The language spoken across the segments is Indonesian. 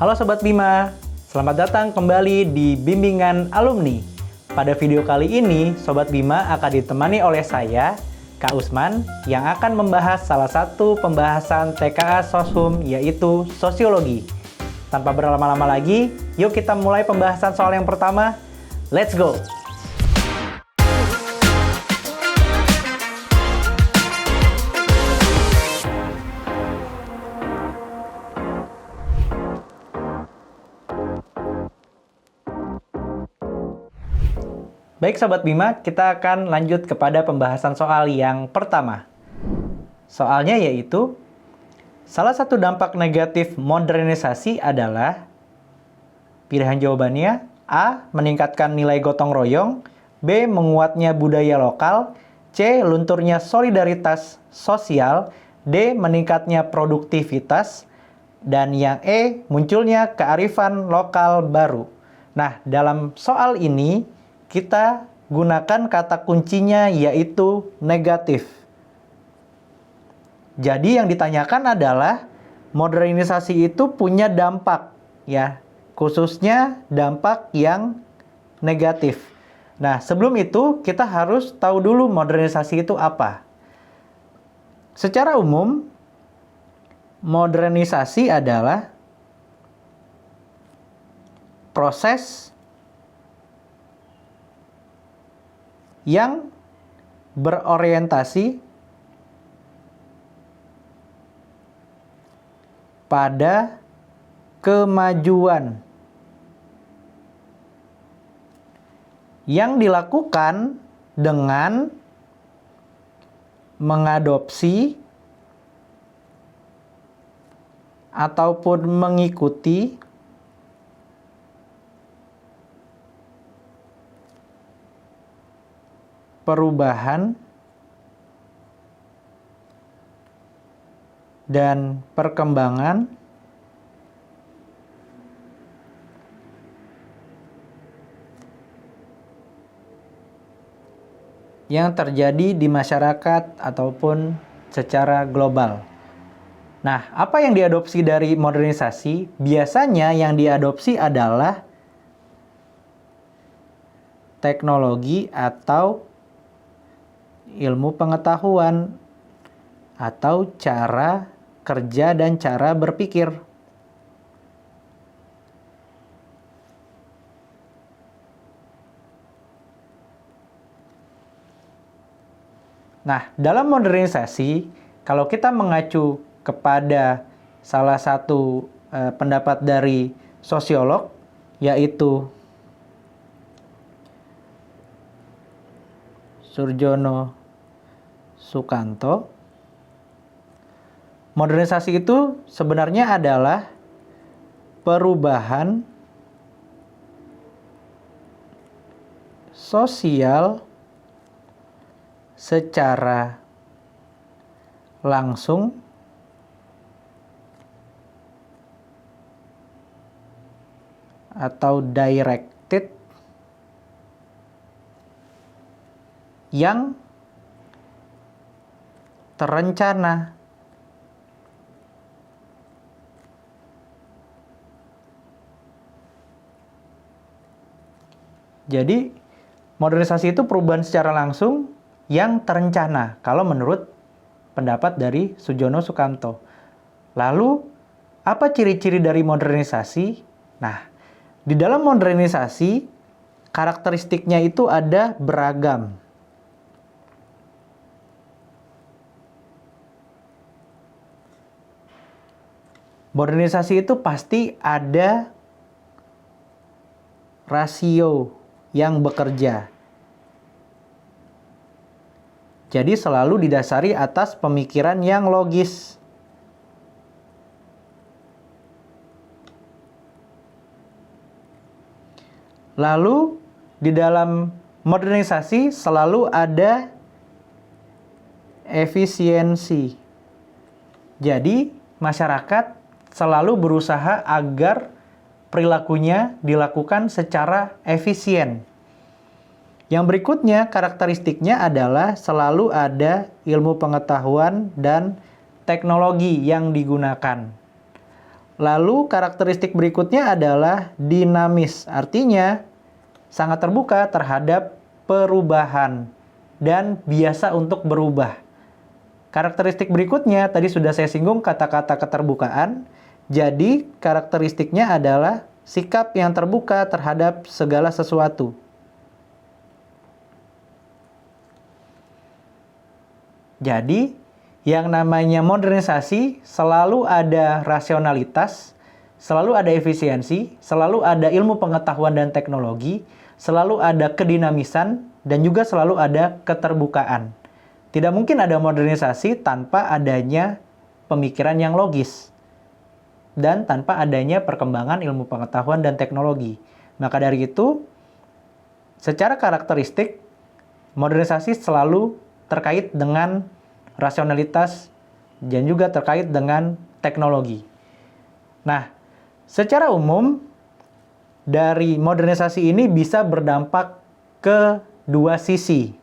Halo Sobat Bima, selamat datang kembali di Bimbingan Alumni. Pada video kali ini, Sobat Bima akan ditemani oleh saya, Kak Usman, yang akan membahas salah satu pembahasan TKA Soshum, yaitu Sosiologi. Tanpa berlama-lama lagi, yuk kita mulai pembahasan soal yang pertama. Let's go! Baik Sobat Bima, kita akan lanjut kepada pembahasan soal yang pertama. Soalnya yaitu, salah satu dampak negatif modernisasi adalah pilihan jawabannya A. Meningkatkan nilai gotong royong, B. Menguatnya budaya lokal, C. Lunturnya solidaritas sosial, D. Meningkatnya produktivitas, dan yang E. Munculnya kearifan lokal baru. Nah, dalam soal ini kita gunakan kata kuncinya yaitu negatif. Jadi yang ditanyakan adalah modernisasi itu punya dampak, ya, khususnya dampak yang negatif. Nah, sebelum itu kita harus tahu dulu modernisasi itu apa. Secara umum, modernisasi adalah proses yang berorientasi pada kemajuan yang dilakukan dengan mengadopsi ataupun mengikuti perubahan dan perkembangan yang terjadi di masyarakat ataupun secara global. Nah, apa yang diadopsi dari modernisasi? Biasanya yang diadopsi adalah teknologi atau ilmu pengetahuan atau cara kerja dan cara berpikir. Nah, dalam modernisasi, kalau kita mengacu kepada salah satu pendapat dari sosiolog, yaitu Surjono Sukanto, modernisasi itu sebenarnya adalah perubahan sosial secara langsung atau directed yang terencana. Jadi, modernisasi itu perubahan secara langsung yang terencana, kalau menurut pendapat dari Surjono Sukanto. Lalu, apa ciri-ciri dari modernisasi? Nah, di dalam modernisasi, karakteristiknya itu ada beragam. Modernisasi itu pasti ada rasio yang bekerja. Jadi selalu didasari atas pemikiran yang logis. Lalu di dalam modernisasi selalu ada efisiensi. Jadi masyarakat selalu berusaha agar perilakunya dilakukan secara efisien. Yang berikutnya, karakteristiknya adalah selalu ada ilmu pengetahuan dan teknologi yang digunakan. Lalu karakteristik berikutnya adalah dinamis, artinya sangat terbuka terhadap perubahan dan biasa untuk berubah. Karakteristik berikutnya tadi sudah saya singgung kata-kata keterbukaan. Jadi karakteristiknya adalah sikap yang terbuka terhadap segala sesuatu. Jadi, yang namanya modernisasi selalu ada rasionalitas, selalu ada efisiensi, selalu ada ilmu pengetahuan dan teknologi, selalu ada kedinamisan, dan juga selalu ada keterbukaan. Tidak mungkin ada modernisasi tanpa adanya pemikiran yang logis dan tanpa adanya perkembangan ilmu pengetahuan dan teknologi. Maka dari itu, secara karakteristik, modernisasi selalu terkait dengan rasionalitas dan juga terkait dengan teknologi. Nah, secara umum dari modernisasi ini bisa berdampak ke dua sisi.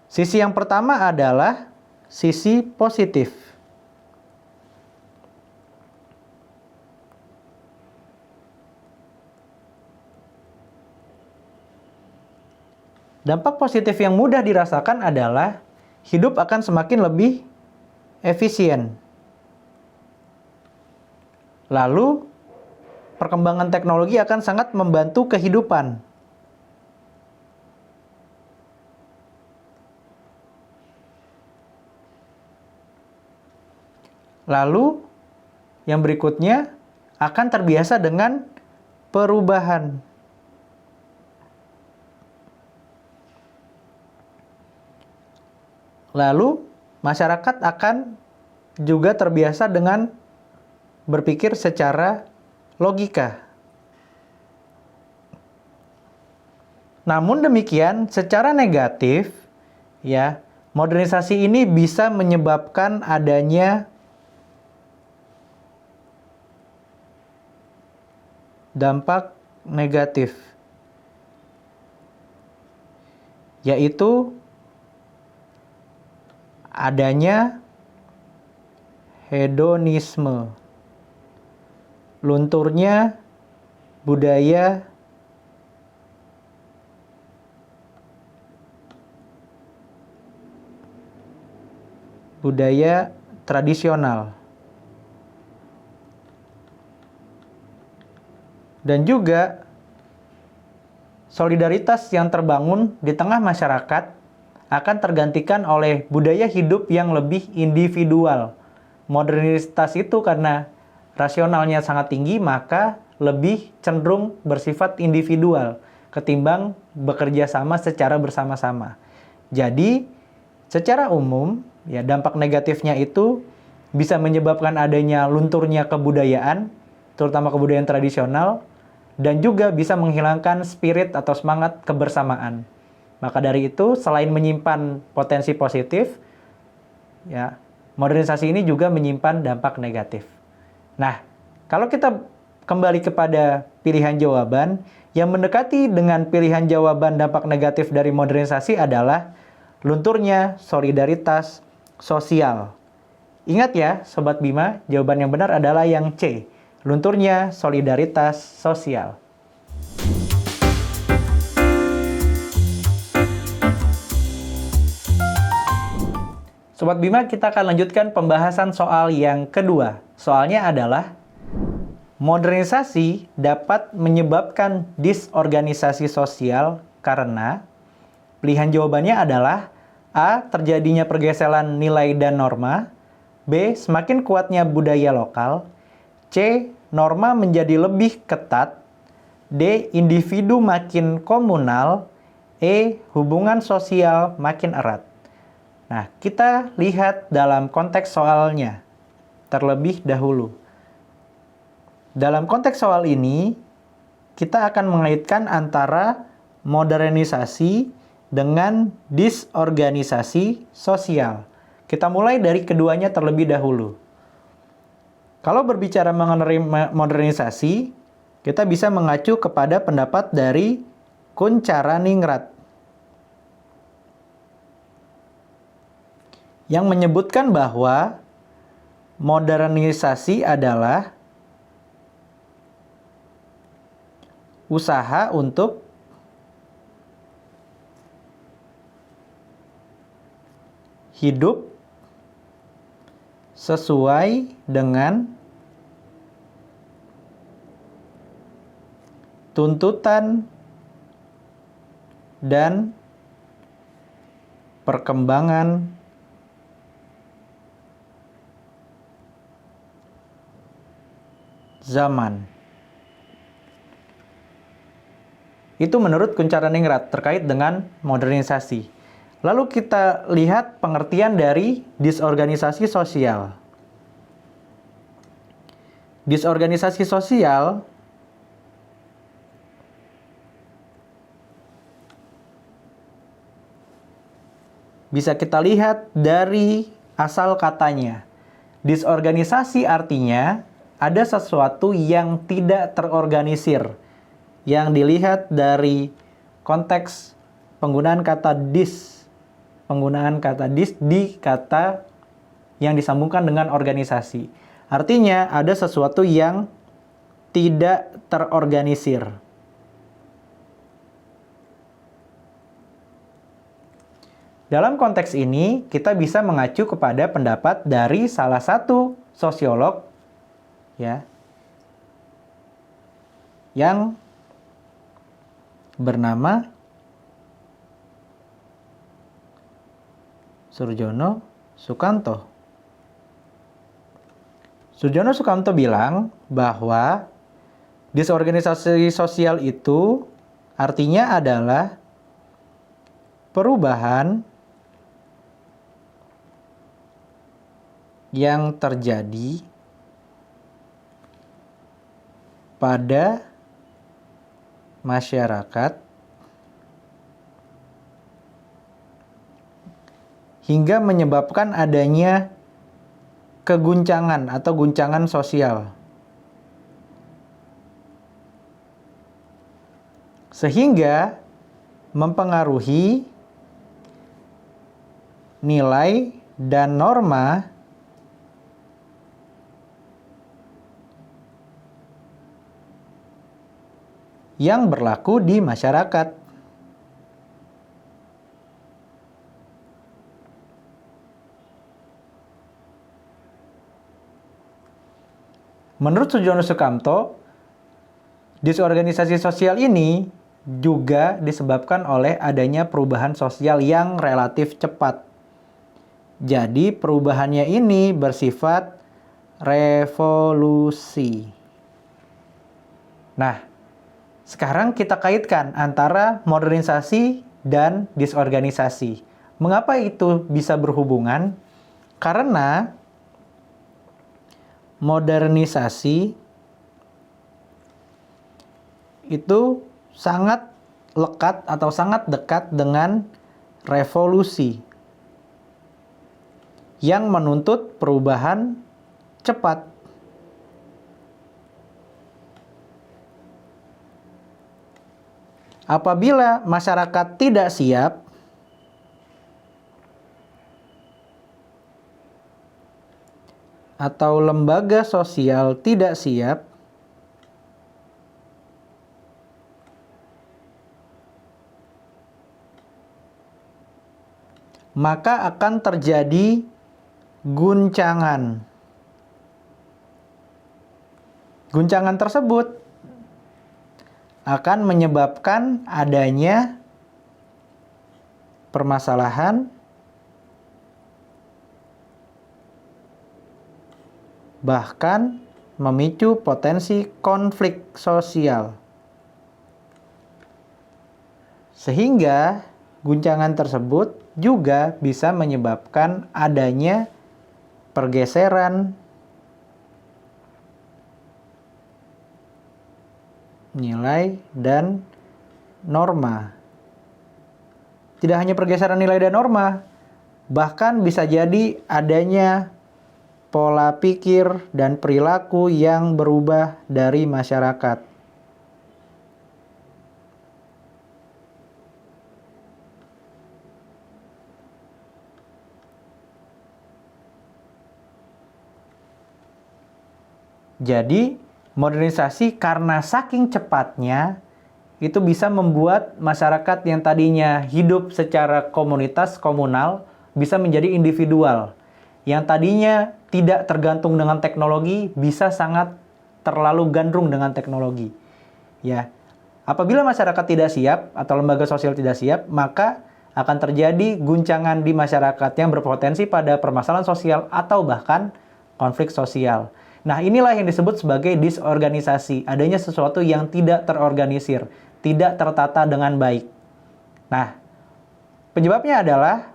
Sisi yang pertama adalah sisi positif. Dampak positif yang mudah dirasakan adalah hidup akan semakin lebih efisien. Lalu, perkembangan teknologi akan sangat membantu kehidupan. Lalu, yang berikutnya akan terbiasa dengan perubahan. Lalu, masyarakat akan juga terbiasa dengan berpikir secara logika. Namun demikian, secara negatif, ya, modernisasi ini bisa menyebabkan adanya dampak negatif, yaitu adanya hedonisme, lunturnya budaya tradisional, dan juga solidaritas yang terbangun di tengah masyarakat akan tergantikan oleh budaya hidup yang lebih individual. Modernitas itu karena rasionalnya sangat tinggi, maka lebih cenderung bersifat individual ketimbang bekerja sama secara bersama-sama. Jadi, secara umum, ya dampak negatifnya itu bisa menyebabkan adanya lunturnya kebudayaan, terutama kebudayaan tradisional, dan juga bisa menghilangkan spirit atau semangat kebersamaan. Maka dari itu, selain menyimpan potensi positif, ya, modernisasi ini juga menyimpan dampak negatif. Nah, kalau kita kembali kepada pilihan jawaban, yang mendekati dengan pilihan jawaban dampak negatif dari modernisasi adalah lunturnya solidaritas sosial. Ingat ya, Sobat Bima, jawaban yang benar adalah yang C, lunturnya solidaritas sosial. Sobat Bima, kita akan lanjutkan pembahasan soal yang kedua. Soalnya adalah, modernisasi dapat menyebabkan disorganisasi sosial karena pilihan jawabannya adalah A. Terjadinya pergeseran nilai dan norma, B. Semakin kuatnya budaya lokal, C. Norma menjadi lebih ketat, D. Individu makin komunal, E. Hubungan sosial makin erat. Nah, kita lihat dalam konteks soalnya terlebih dahulu. Dalam konteks soal ini, kita akan mengaitkan antara modernisasi dengan disorganisasi sosial. Kita mulai dari keduanya terlebih dahulu. Kalau berbicara mengenai modernisasi, kita bisa mengacu kepada pendapat dari Kuncharaningrat yang menyebutkan bahwa modernisasi adalah usaha untuk hidup sesuai dengan tuntutan dan perkembangan zaman. Itu menurut Kuncharaningrat terkait dengan modernisasi. Lalu kita lihat pengertian dari disorganisasi sosial. Disorganisasi sosial bisa kita lihat dari asal katanya. Disorganisasi artinya ada sesuatu yang tidak terorganisir. Yang dilihat dari konteks penggunaan kata dis. Penggunaan kata dis di kata yang disambungkan dengan organisasi. Artinya ada sesuatu yang tidak terorganisir. Dalam konteks ini, kita bisa mengacu kepada pendapat dari salah satu sosiolog ya, yang bernama Surjono Sukanto. Surjono Sukanto bilang bahwa disorganisasi sosial itu artinya adalah perubahan yang terjadi pada masyarakat hingga menyebabkan adanya keguncangan atau guncangan sosial. Sehingga mempengaruhi nilai dan norma yang berlaku di masyarakat. Menurut Surjono Sukanto, disorganisasi sosial ini juga disebabkan oleh adanya perubahan sosial yang relatif cepat. Jadi perubahannya ini bersifat revolusi. Nah, sekarang kita kaitkan antara modernisasi dan disorganisasi. Mengapa itu bisa berhubungan? Karena modernisasi itu sangat lekat atau sangat dekat dengan revolusi yang menuntut perubahan cepat. Apabila masyarakat tidak siap, atau lembaga sosial tidak siap, maka akan terjadi guncangan. Guncangan tersebut akan menyebabkan adanya permasalahan, bahkan memicu potensi konflik sosial. Sehingga guncangan tersebut juga bisa menyebabkan adanya pergeseran nilai dan norma. Tidak hanya pergeseran nilai dan norma, bahkan bisa jadi adanya pola pikir dan perilaku yang berubah dari masyarakat. Jadi, modernisasi karena saking cepatnya itu bisa membuat masyarakat yang tadinya hidup secara komunitas, komunal, bisa menjadi individual. Yang tadinya tidak tergantung dengan teknologi, bisa sangat terlalu gandrung dengan teknologi. Ya, apabila masyarakat tidak siap atau lembaga sosial tidak siap, maka akan terjadi guncangan di masyarakat yang berpotensi pada permasalahan sosial atau bahkan konflik sosial. Nah, inilah yang disebut sebagai disorganisasi, adanya sesuatu yang tidak terorganisir, tidak tertata dengan baik. Nah, penyebabnya adalah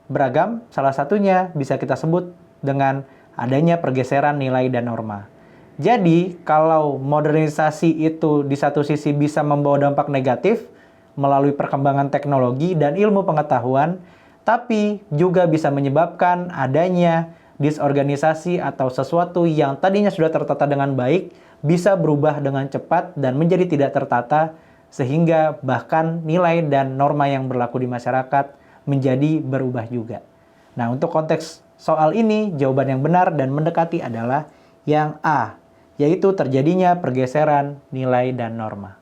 beragam, salah satunya bisa kita sebut dengan adanya pergeseran nilai dan norma. Jadi, kalau modernisasi itu di satu sisi bisa membawa dampak negatif melalui perkembangan teknologi dan ilmu pengetahuan, tapi juga bisa menyebabkan adanya disorganisasi atau sesuatu yang tadinya sudah tertata dengan baik, bisa berubah dengan cepat dan menjadi tidak tertata, sehingga bahkan nilai dan norma yang berlaku di masyarakat menjadi berubah juga. Nah, untuk konteks soal ini, jawaban yang benar dan mendekati adalah yang A, yaitu terjadinya pergeseran nilai dan norma.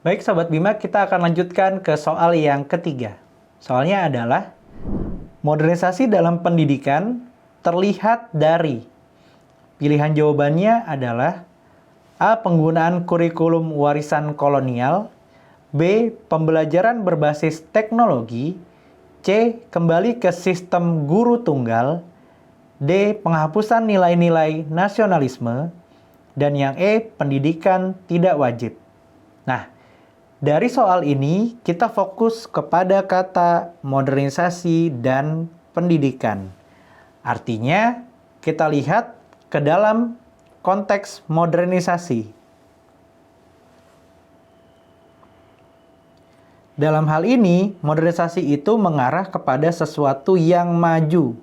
Baik Sobat Bima, kita akan lanjutkan ke soal yang ketiga. Soalnya adalah, modernisasi dalam pendidikan terlihat dari, pilihan jawabannya adalah A. Penggunaan kurikulum warisan kolonial, B. Pembelajaran berbasis teknologi, C. Kembali ke sistem guru tunggal, D. Penghapusan nilai-nilai nasionalisme, dan yang E. Pendidikan tidak wajib. Nah, dari soal ini kita fokus kepada kata modernisasi dan pendidikan. Artinya, kita lihat ke dalam konteks modernisasi. Dalam hal ini, modernisasi itu mengarah kepada sesuatu yang maju.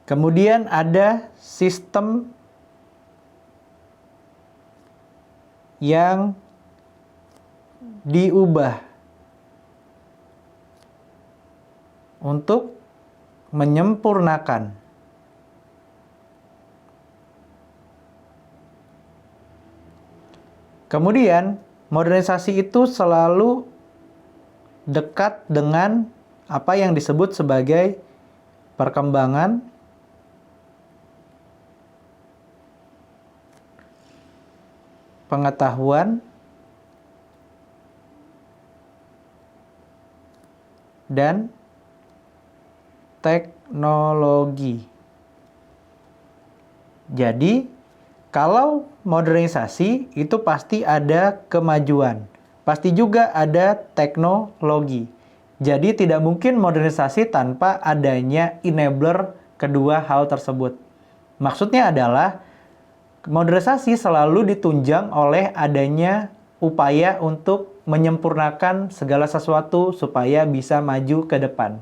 Kemudian ada sistem yang diubah untuk menyempurnakan. Kemudian, modernisasi itu selalu dekat dengan apa yang disebut sebagai perkembangan pengetahuan dan teknologi. Jadi, kalau modernisasi itu pasti ada kemajuan, pasti juga ada teknologi. Jadi, tidak mungkin modernisasi tanpa adanya enabler kedua hal tersebut. Maksudnya adalah, modernisasi selalu ditunjang oleh adanya upaya untuk menyempurnakan segala sesuatu supaya bisa maju ke depan.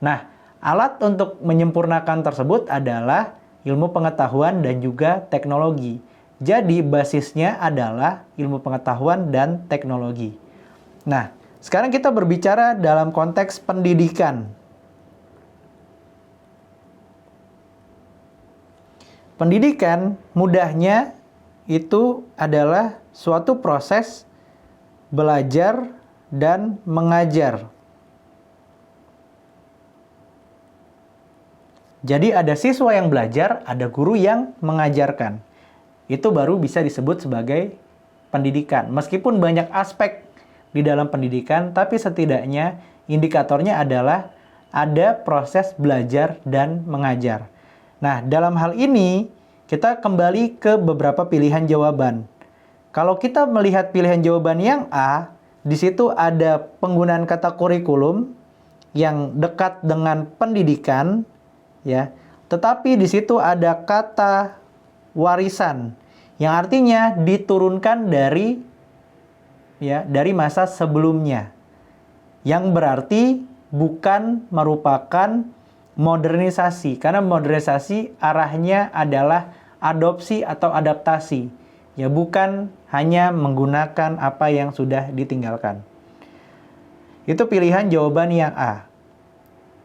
Nah, alat untuk menyempurnakan tersebut adalah ilmu pengetahuan dan juga teknologi. Jadi, basisnya adalah ilmu pengetahuan dan teknologi. Nah, sekarang kita berbicara dalam konteks pendidikan. Pendidikan mudahnya itu adalah suatu proses belajar dan mengajar. Jadi ada siswa yang belajar, ada guru yang mengajarkan. Itu baru bisa disebut sebagai pendidikan. Meskipun banyak aspek di dalam pendidikan, tapi setidaknya indikatornya adalah ada proses belajar dan mengajar. Nah, dalam hal ini, kita kembali ke beberapa pilihan jawaban. Kalau kita melihat pilihan jawaban yang A, di situ ada penggunaan kata kurikulum yang dekat dengan pendidikan, ya. Tetapi di situ ada kata warisan, yang artinya diturunkan dari masa sebelumnya. Yang berarti bukan merupakan modernisasi, karena modernisasi arahnya adalah adopsi atau adaptasi, ya bukan hanya menggunakan apa yang sudah ditinggalkan. Itu pilihan jawaban yang A.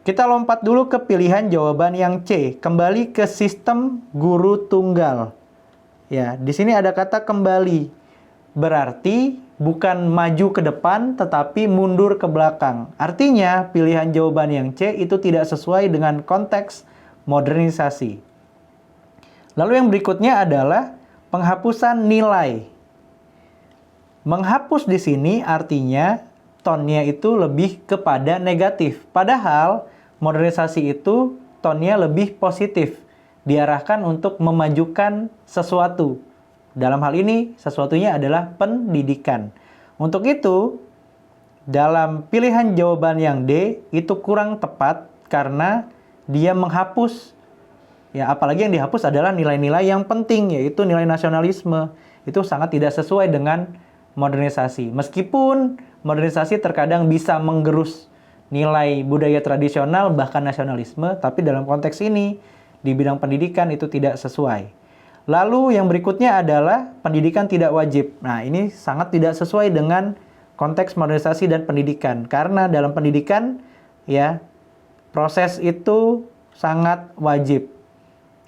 Kita lompat dulu ke pilihan jawaban yang C, kembali ke sistem guru tunggal. Ya, di sini ada kata kembali. Berarti bukan maju ke depan, tetapi mundur ke belakang. Artinya, pilihan jawaban yang C itu tidak sesuai dengan konteks modernisasi. Lalu yang berikutnya adalah penghapusan nilai. Menghapus di sini artinya tone-nya itu lebih kepada negatif. Padahal modernisasi itu tone-nya lebih positif. Diarahkan untuk memajukan sesuatu. Dalam hal ini, sesuatunya adalah pendidikan. Untuk itu, dalam pilihan jawaban yang D, itu kurang tepat karena dia menghapus. Ya, apalagi yang dihapus adalah nilai-nilai yang penting, yaitu nilai nasionalisme. Itu sangat tidak sesuai dengan modernisasi. Meskipun modernisasi terkadang bisa menggerus nilai budaya tradisional, bahkan nasionalisme, tapi dalam konteks ini, di bidang pendidikan itu tidak sesuai. Lalu yang berikutnya adalah pendidikan tidak wajib. Nah, ini sangat tidak sesuai dengan konteks modernisasi dan pendidikan. Karena dalam pendidikan, ya, proses itu sangat wajib.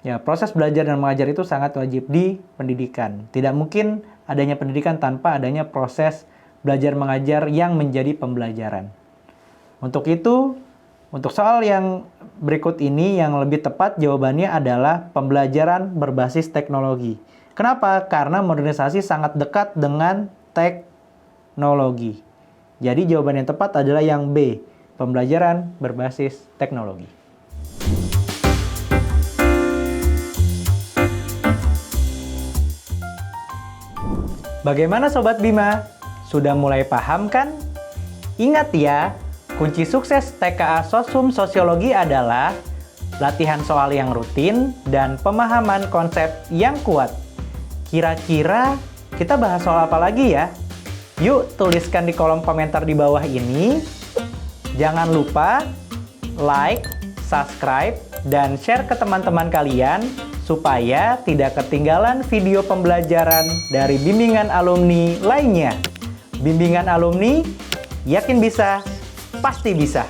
Ya, proses belajar dan mengajar itu sangat wajib di pendidikan. Tidak mungkin adanya pendidikan tanpa adanya proses belajar mengajar yang menjadi pembelajaran. Untuk itu, untuk soal yang berikut ini yang lebih tepat jawabannya adalah pembelajaran berbasis teknologi. Kenapa? Karena modernisasi sangat dekat dengan teknologi. Jadi jawaban yang tepat adalah yang B, pembelajaran berbasis teknologi. Bagaimana Sobat Bima? Sudah mulai paham kan? Ingat ya, kunci sukses TKA Sosum Sosiologi adalah latihan soal yang rutin dan pemahaman konsep yang kuat. Kira-kira kita bahas soal apa lagi ya? Yuk tuliskan di kolom komentar di bawah ini. Jangan lupa like, subscribe, dan share ke teman-teman kalian supaya tidak ketinggalan video pembelajaran dari bimbingan alumni lainnya. Bimbingan alumni, yakin bisa, pasti bisa.